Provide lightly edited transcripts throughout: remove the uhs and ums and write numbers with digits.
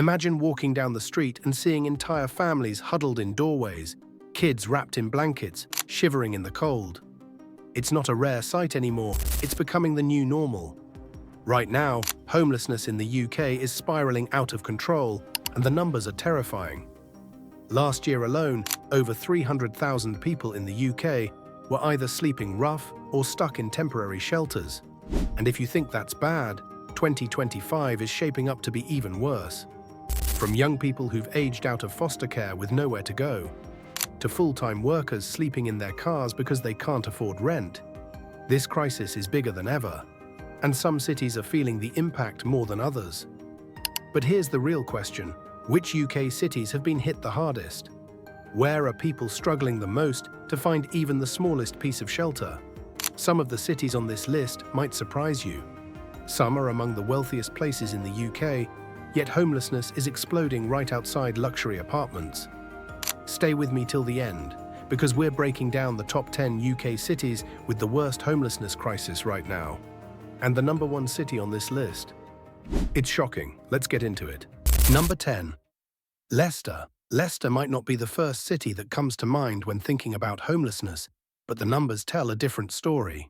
Imagine walking down the street and seeing entire families huddled in doorways, kids wrapped in blankets, shivering in the cold. It's not a rare sight anymore, it's becoming the new normal. Right now, homelessness in the UK is spiraling out of control, and the numbers are terrifying. Last year alone, over 300,000 people in the UK were either sleeping rough or stuck in temporary shelters. And if you think that's bad, 2025 is shaping up to be even worse. From young people who've aged out of foster care with nowhere to go, to full-time workers sleeping in their cars because they can't afford rent, this crisis is bigger than ever, and some cities are feeling the impact more than others. But here's the real question: which UK cities have been hit the hardest? Where are people struggling the most to find even the smallest piece of shelter? Some of the cities on this list might surprise you. Some are among the wealthiest places in the UK, yet homelessness is exploding right outside luxury apartments. Stay with me till the end, because we're breaking down the top 10 UK cities with the worst homelessness crisis right now. And the number one city on this list. It's shocking. Let's get into it. Number 10. Leicester. Leicester might not be the first city that comes to mind when thinking about homelessness, but the numbers tell a different story.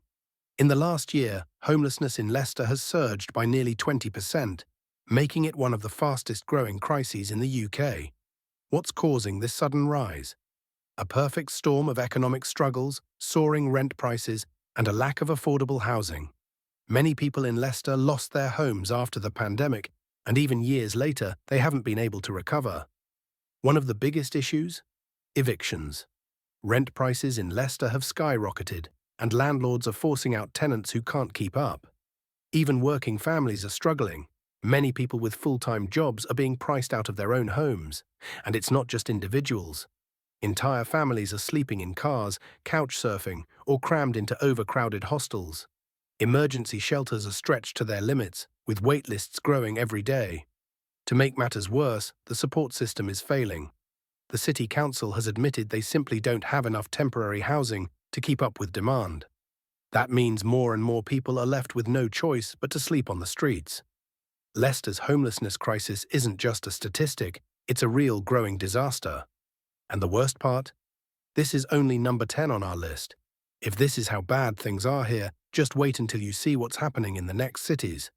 In the last year, homelessness in Leicester has surged by nearly 20%, making it one of the fastest-growing crises in the UK. What's causing this sudden rise? A perfect storm of economic struggles, soaring rent prices, and a lack of affordable housing. Many people in Leicester lost their homes after the pandemic, and even years later, they haven't been able to recover. One of the biggest issues? Evictions. Rent prices in Leicester have skyrocketed, and landlords are forcing out tenants who can't keep up. Even working families are struggling. Many people with full-time jobs are being priced out of their own homes. And it's not just individuals. Entire families are sleeping in cars, couch surfing, or crammed into overcrowded hostels. Emergency shelters are stretched to their limits, with wait lists growing every day. To make matters worse, the support system is failing. The city council has admitted they simply don't have enough temporary housing to keep up with demand. That means more and more people are left with no choice but to sleep on the streets. Leicester's homelessness crisis isn't just a statistic, it's a real growing disaster. And the worst part? This is only number 10 on our list. If this is how bad things are here, just wait until you see what's happening in the next cities.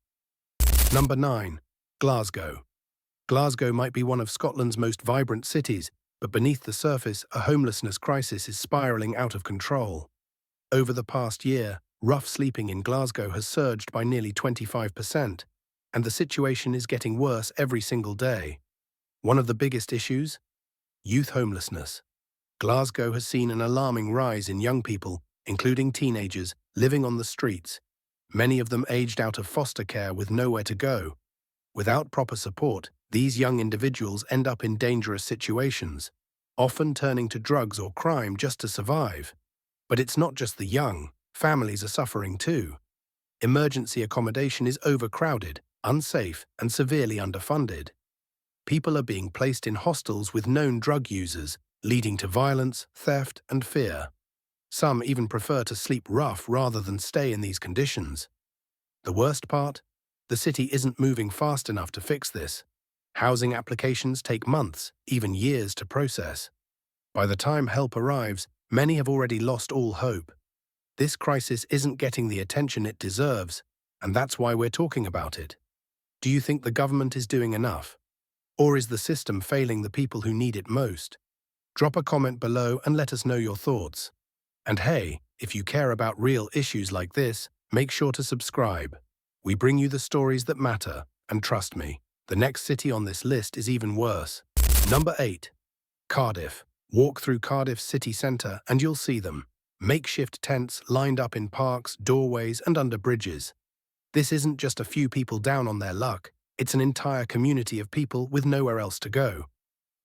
Number 9. Glasgow. Glasgow might be one of Scotland's most vibrant cities, but beneath the surface, a homelessness crisis is spiraling out of control. Over the past year, rough sleeping in Glasgow has surged by nearly 25%, and the situation is getting worse every single day. One of the biggest issues? Youth homelessness. Glasgow has seen an alarming rise in young people, including teenagers, living on the streets, many of them aged out of foster care with nowhere to go. Without proper support, these young individuals end up in dangerous situations, often turning to drugs or crime just to survive. But it's not just the young, families are suffering too. Emergency accommodation is overcrowded, unsafe, and severely underfunded. People are being placed in hostels with known drug users, leading to violence, theft, and fear. Some even prefer to sleep rough rather than stay in these conditions. The worst part? The city isn't moving fast enough to fix this. Housing applications take months, even years to process. By the time help arrives, many have already lost all hope. This crisis isn't getting the attention it deserves, and that's why we're talking about it. Do you think the government is doing enough? Or is the system failing the people who need it most? Drop a comment below and let us know your thoughts. And hey, if you care about real issues like this, make sure to subscribe. We bring you the stories that matter, and trust me, the next city on this list is even worse. Number 8. Cardiff. Walk through Cardiff's city centre and you'll see them. Makeshift tents lined up in parks, doorways, and under bridges. This isn't just a few people down on their luck, it's an entire community of people with nowhere else to go.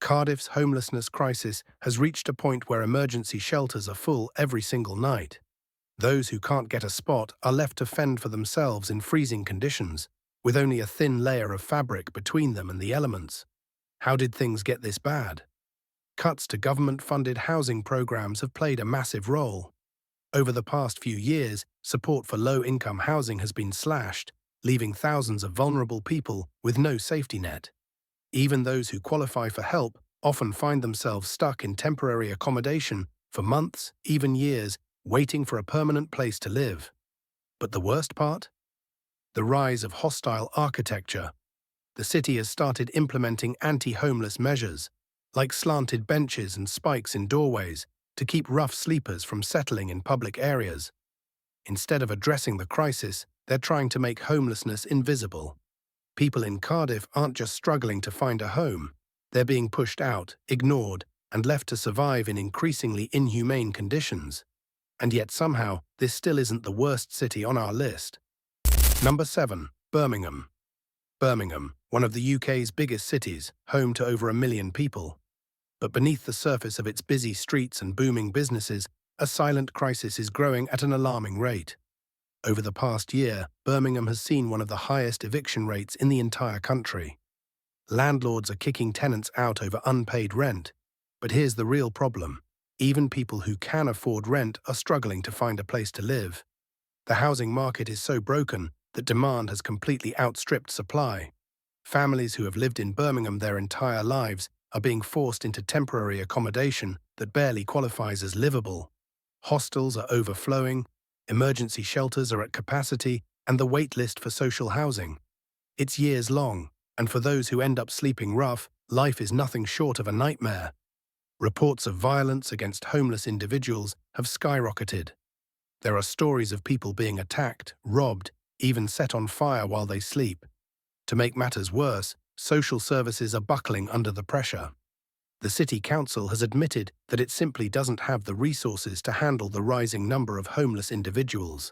Cardiff's homelessness crisis has reached a point where emergency shelters are full every single night. Those who can't get a spot are left to fend for themselves in freezing conditions, with only a thin layer of fabric between them and the elements. How did things get this bad? Cuts to government-funded housing programs have played a massive role. Over the past few years, support for low-income housing has been slashed, leaving thousands of vulnerable people with no safety net. Even those who qualify for help often find themselves stuck in temporary accommodation for months, even years, waiting for a permanent place to live. But the worst part? The rise of hostile architecture. The city has started implementing anti-homeless measures, like slanted benches and spikes in doorways, to keep rough sleepers from settling in public areas. Instead of addressing the crisis, they're trying to make homelessness invisible. People in Cardiff aren't just struggling to find a home, they're being pushed out, ignored, and left to survive in increasingly inhumane conditions. And yet somehow, this still isn't the worst city on our list. Number 7. Birmingham. Birmingham, one of the UK's biggest cities, home to over 1 million people. But beneath the surface of its busy streets and booming businesses, a silent crisis is growing at an alarming rate. Over the past year, Birmingham has seen one of the highest eviction rates in the entire country. Landlords are kicking tenants out over unpaid rent. But here's the real problem. Even people who can afford rent are struggling to find a place to live. The housing market is so broken that demand has completely outstripped supply. Families who have lived in Birmingham their entire lives are being forced into temporary accommodation that barely qualifies as livable. Hostels are overflowing, emergency shelters are at capacity, and the wait list for social housing. It's years long, and for those who end up sleeping rough, life is nothing short of a nightmare. Reports of violence against homeless individuals have skyrocketed. There are stories of people being attacked, robbed, even set on fire while they sleep. To make matters worse, social services are buckling under the pressure. The City Council has admitted that it simply doesn't have the resources to handle the rising number of homeless individuals.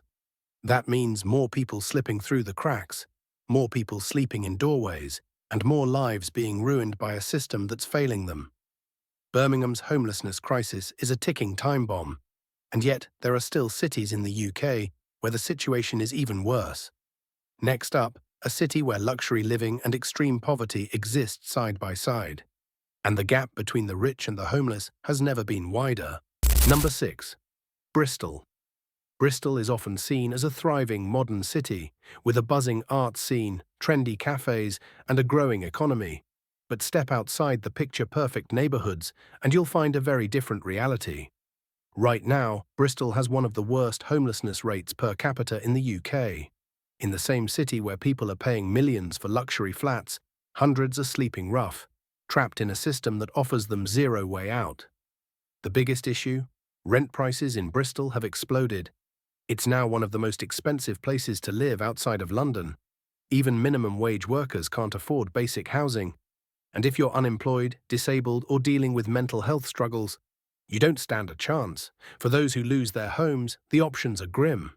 That means more people slipping through the cracks, more people sleeping in doorways, and more lives being ruined by a system that's failing them. Birmingham's homelessness crisis is a ticking time bomb, and yet there are still cities in the UK where the situation is even worse. Next up, a city where luxury living and extreme poverty exist side by side. And the gap between the rich and the homeless has never been wider. Number 6. Bristol. Bristol is often seen as a thriving modern city, with a buzzing art scene, trendy cafes, and a growing economy. But step outside the picture-perfect neighbourhoods, and you'll find a very different reality. Right now, Bristol has one of the worst homelessness rates per capita in the UK. In the same city where people are paying millions for luxury flats, hundreds are sleeping rough, trapped in a system that offers them zero way out. The biggest issue? Rent prices in Bristol have exploded. It's now one of the most expensive places to live outside of London. Even minimum wage workers can't afford basic housing. And if you're unemployed, disabled, or dealing with mental health struggles, you don't stand a chance. For those who lose their homes, the options are grim.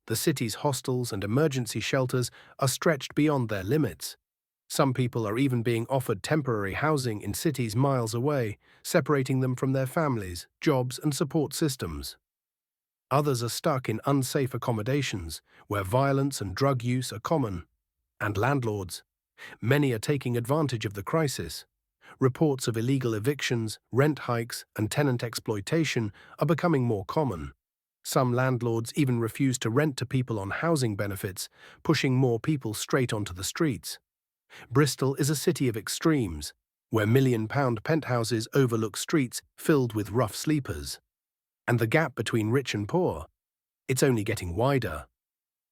The city's hostels and emergency shelters are stretched beyond their limits. Some people are even being offered temporary housing in cities miles away, separating them from their families, jobs, and support systems. Others are stuck in unsafe accommodations, where violence and drug use are common. And landlords. Many are taking advantage of the crisis. Reports of illegal evictions, rent hikes, and tenant exploitation are becoming more common. Some landlords even refuse to rent to people on housing benefits, pushing more people straight onto the streets. Bristol is a city of extremes, where million-pound penthouses overlook streets filled with rough sleepers. And the gap between rich and poor? It's only getting wider.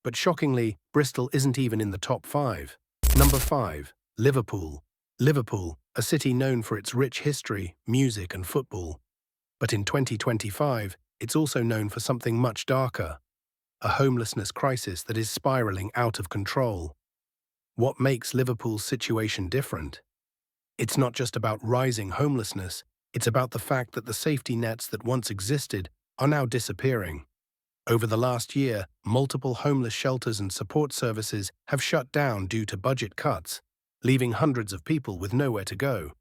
But shockingly, Bristol isn't even in the top 5. Number 5. Liverpool. Liverpool, a city known for its rich history, music, and football. But in 2025, it's also known for something much darker: a homelessness crisis that is spiraling out of control. What makes Liverpool's situation different? It's not just about rising homelessness, it's about the fact that the safety nets that once existed are now disappearing. Over the last year, multiple homeless shelters and support services have shut down due to budget cuts, leaving hundreds of people with nowhere to go.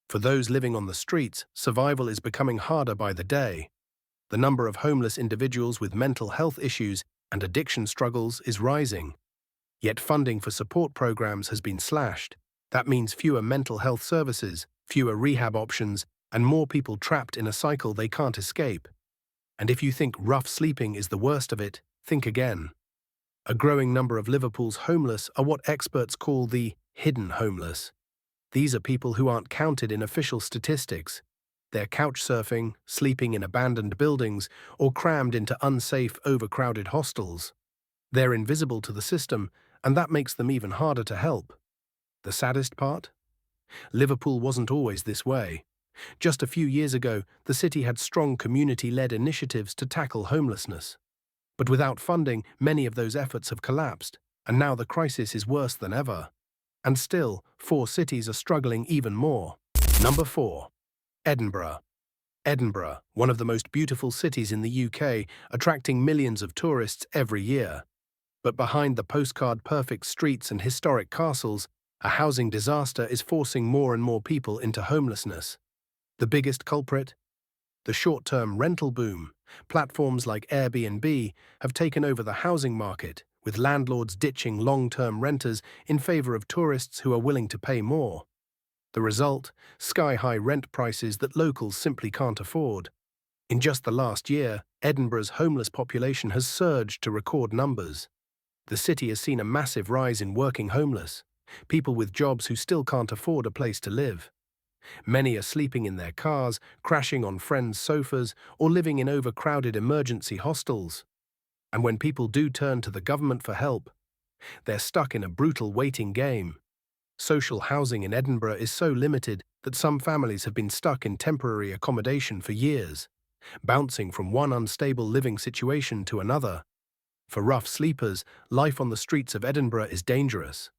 For those living on the streets, survival is becoming harder by the day. The number of homeless individuals with mental health issues and addiction struggles is rising. Yet funding for support programs has been slashed. That means fewer mental health services, fewer rehab options, and more people trapped in a cycle they can't escape. And if you think rough sleeping is the worst of it, think again. A growing number of Liverpool's homeless are what experts call the hidden homeless. These are people who aren't counted in official statistics. They're couch surfing, sleeping in abandoned buildings, or crammed into unsafe, overcrowded hostels. They're invisible to the system, and that makes them even harder to help. The saddest part? Liverpool wasn't always this way. Just a few years ago, the city had strong community-led initiatives to tackle homelessness. But without funding, many of those efforts have collapsed, and now the crisis is worse than ever. And still, 4 cities are struggling even more. Number 4. Edinburgh. Edinburgh, one of the most beautiful cities in the UK, attracting millions of tourists every year. But behind the postcard-perfect streets and historic castles, a housing disaster is forcing more and more people into homelessness. The biggest culprit? The short-term rental boom. Platforms like Airbnb have taken over the housing market, with landlords ditching long-term renters in favor of tourists who are willing to pay more. The result? Sky-high rent prices that locals simply can't afford. In just the last year, Edinburgh's homeless population has surged to record numbers. The city has seen a massive rise in working homeless, people with jobs who still can't afford a place to live. Many are sleeping in their cars, crashing on friends' sofas, or living in overcrowded emergency hostels. And when people do turn to the government for help, they're stuck in a brutal waiting game. Social housing in Edinburgh is so limited that some families have been stuck in temporary accommodation for years, bouncing from one unstable living situation to another. For rough sleepers, life on the streets of Edinburgh is dangerous.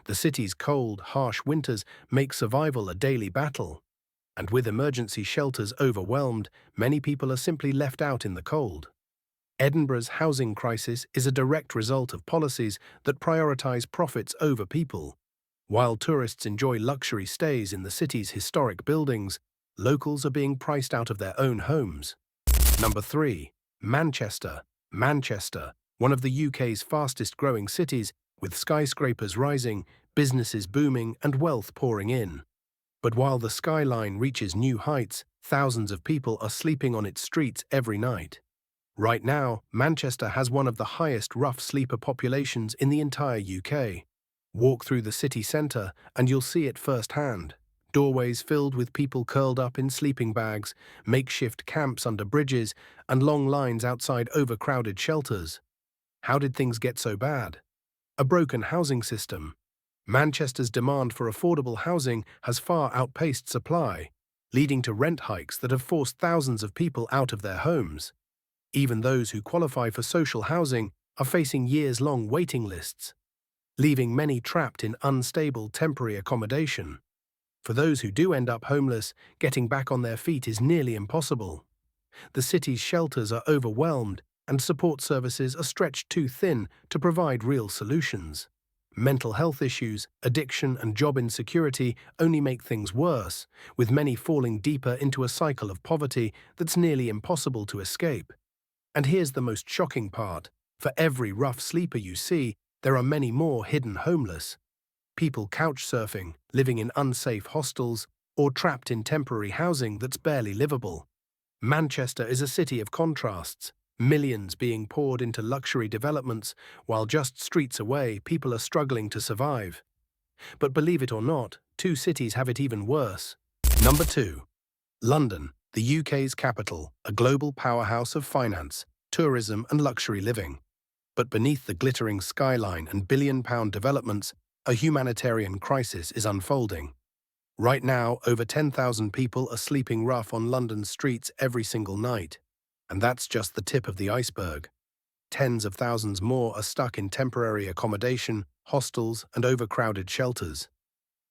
The city's cold, harsh winters make survival a daily battle. And with emergency shelters overwhelmed, many people are simply left out in the cold. Edinburgh's housing crisis is a direct result of policies that prioritize profits over people. While tourists enjoy luxury stays in the city's historic buildings, locals are being priced out of their own homes. Number 3. Manchester. Manchester, one of the UK's fastest-growing cities, with skyscrapers rising, businesses booming, and wealth pouring in. But while the skyline reaches new heights, thousands of people are sleeping on its streets every night. Right now, Manchester has one of the highest rough sleeper populations in the entire UK. Walk through the city centre and you'll see it firsthand. Doorways filled with people curled up in sleeping bags, makeshift camps under bridges, and long lines outside overcrowded shelters. How did things get so bad? A broken housing system. Manchester's demand for affordable housing has far outpaced supply, leading to rent hikes that have forced thousands of people out of their homes. Even those who qualify for social housing are facing years-long waiting lists, leaving many trapped in unstable temporary accommodation. For those who do end up homeless, getting back on their feet is nearly impossible. The city's shelters are overwhelmed, and support services are stretched too thin to provide real solutions. Mental health issues, addiction, and job insecurity only make things worse, with many falling deeper into a cycle of poverty that's nearly impossible to escape. And here's the most shocking part. For every rough sleeper you see, there are many more hidden homeless. People couch surfing, living in unsafe hostels, or trapped in temporary housing that's barely livable. Manchester is a city of contrasts, millions being poured into luxury developments, while just streets away, people are struggling to survive. But believe it or not, 2 cities have it even worse. Number 2. London, the UK's capital, a global powerhouse of finance, tourism and luxury living. But beneath the glittering skyline and billion-pound developments, a humanitarian crisis is unfolding. Right now, over 10,000 people are sleeping rough on London's streets every single night. And that's just the tip of the iceberg. Tens of thousands more are stuck in temporary accommodation, hostels, and overcrowded shelters.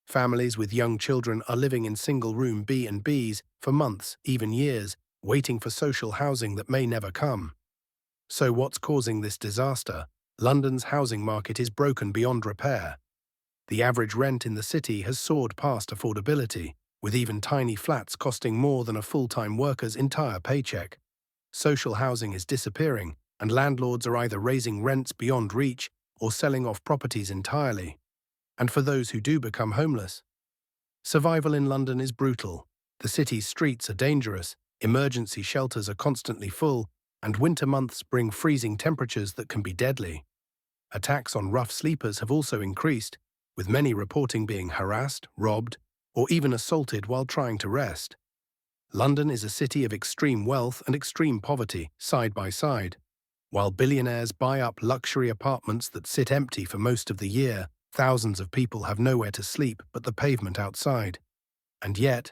Families with young children are living in single-room B&Bs for months, even years, waiting for social housing that may never come. So what's causing this disaster? London's housing market is broken beyond repair. The average rent in the city has soared past affordability, with even tiny flats costing more than a full-time worker's entire paycheck. Social housing is disappearing, and landlords are either raising rents beyond reach or selling off properties entirely. And for those who do become homeless, survival in London is brutal. The city's streets are dangerous, emergency shelters are constantly full, and winter months bring freezing temperatures that can be deadly. Attacks on rough sleepers have also increased, with many reporting being harassed, robbed, or even assaulted while trying to rest. London is a city of extreme wealth and extreme poverty, side by side. While billionaires buy up luxury apartments that sit empty for most of the year, thousands of people have nowhere to sleep but the pavement outside. And yet,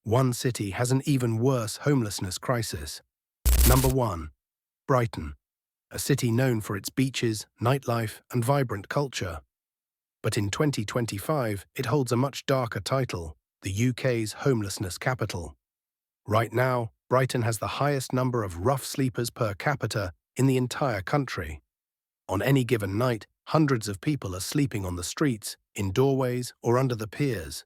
one city has an even worse homelessness crisis. Number 1. Brighton, a city known for its beaches, nightlife, and vibrant culture. But in 2025, it holds a much darker title, the UK's homelessness capital. Right now, Brighton has the highest number of rough sleepers per capita in the entire country. On any given night, hundreds of people are sleeping on the streets, in doorways, or under the piers.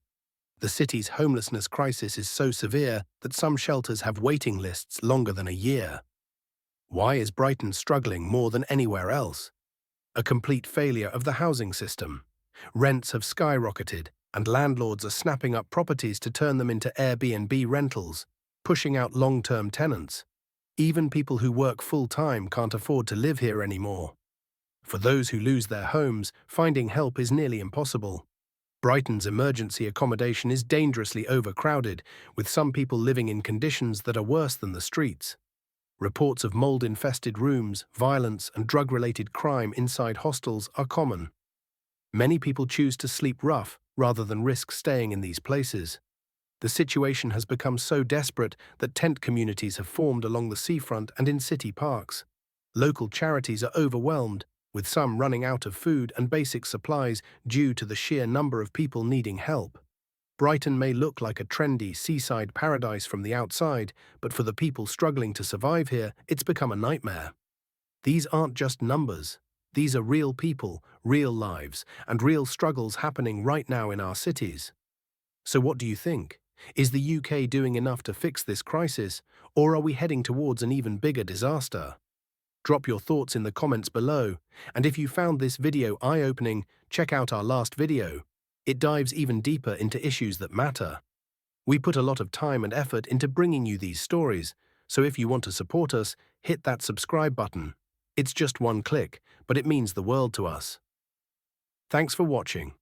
The city's homelessness crisis is so severe that some shelters have waiting lists longer than a year. Why is Brighton struggling more than anywhere else? A complete failure of the housing system. Rents have skyrocketed, and landlords are snapping up properties to turn them into Airbnb rentals, pushing out long-term tenants. Even people who work full-time can't afford to live here anymore. For those who lose their homes, finding help is nearly impossible. Brighton's emergency accommodation is dangerously overcrowded, with some people living in conditions that are worse than the streets. Reports of mold-infested rooms, violence, and drug-related crime inside hostels are common. Many people choose to sleep rough rather than risk staying in these places. The situation has become so desperate that tent communities have formed along the seafront and in city parks. Local charities are overwhelmed, with some running out of food and basic supplies due to the sheer number of people needing help. Brighton may look like a trendy seaside paradise from the outside, but for the people struggling to survive here, it's become a nightmare. These aren't just numbers. These are real people, real lives, and real struggles happening right now in our cities. So what do you think? Is the UK doing enough to fix this crisis, or are we heading towards an even bigger disaster? Drop your thoughts in the comments below, and if you found this video eye-opening, check out our last video. It dives even deeper into issues that matter. We put a lot of time and effort into bringing you these stories, so if you want to support us, hit that subscribe button. It's just one click, but it means the world to us. Thanks for watching.